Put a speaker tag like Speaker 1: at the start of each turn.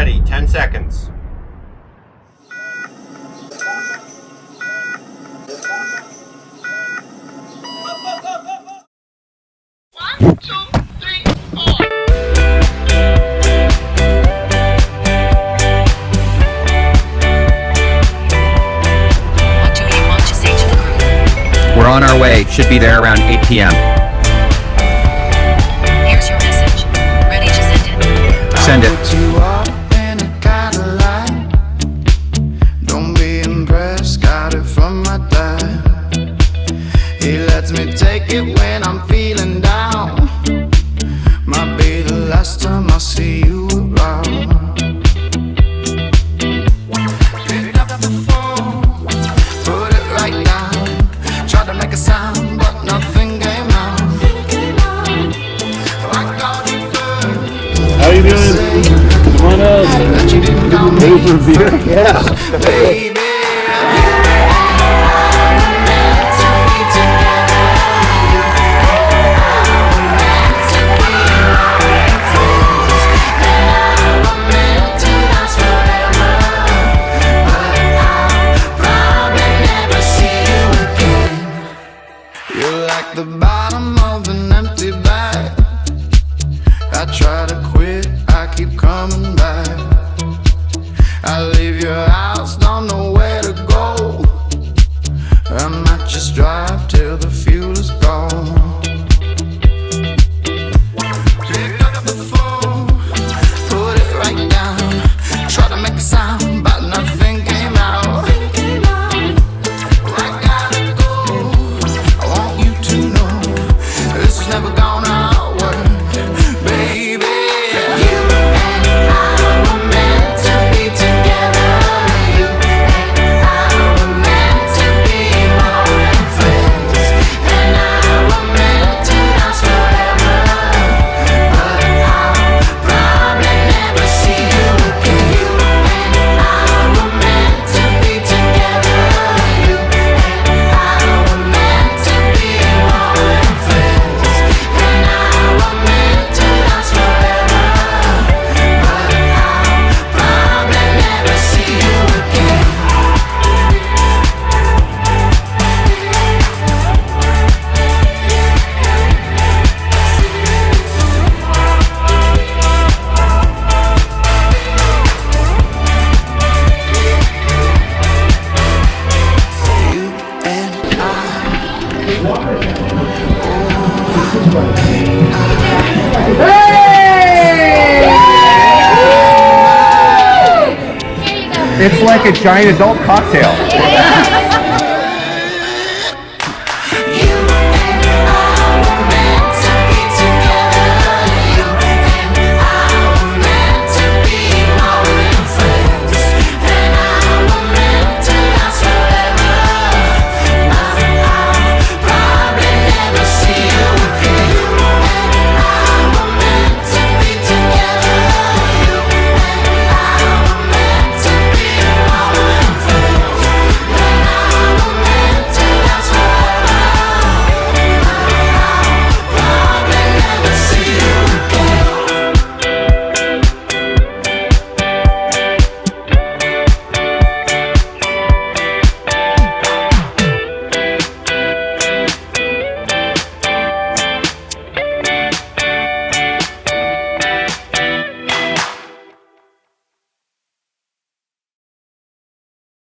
Speaker 1: ready. 10 seconds.
Speaker 2: One, two, three, four.
Speaker 3: What do you want to say to the group?
Speaker 4: We're on our way. Should be there around 8 p.m.
Speaker 3: Here's your message. Ready to send it?
Speaker 4: Send it.
Speaker 5: Put you up in a Cadillac. Don't be impressed, got it from my dad. He lets me take it when I'm feeling down. Might be the last time I see you around. Picked up the phone, put it right down. Tried to make a sound, but nothing came out. I got you first.
Speaker 6: How you doing? Come on up.
Speaker 5: That you didn't call me
Speaker 6: Ready for a beer?
Speaker 5: first, baby. You're like the bottom of an empty bag. I try to quit, I keep coming back. I leave your house, don't know where to go. I might just drive till the fuel is gone. Pick up the phone, put it right down. Try to make a sound, but nothing came out. I gotta go. I want you to know this is never gonna work, baby. You and I were meant to be together. You and I were meant to be more than friends, and I were meant to last forever. But I'll probably never see you again. You and I were meant to be together. You and I were meant to be more than friends, and I were meant to last forever. But I'll probably never see you again. You and
Speaker 4: It's like a giant adult cocktail.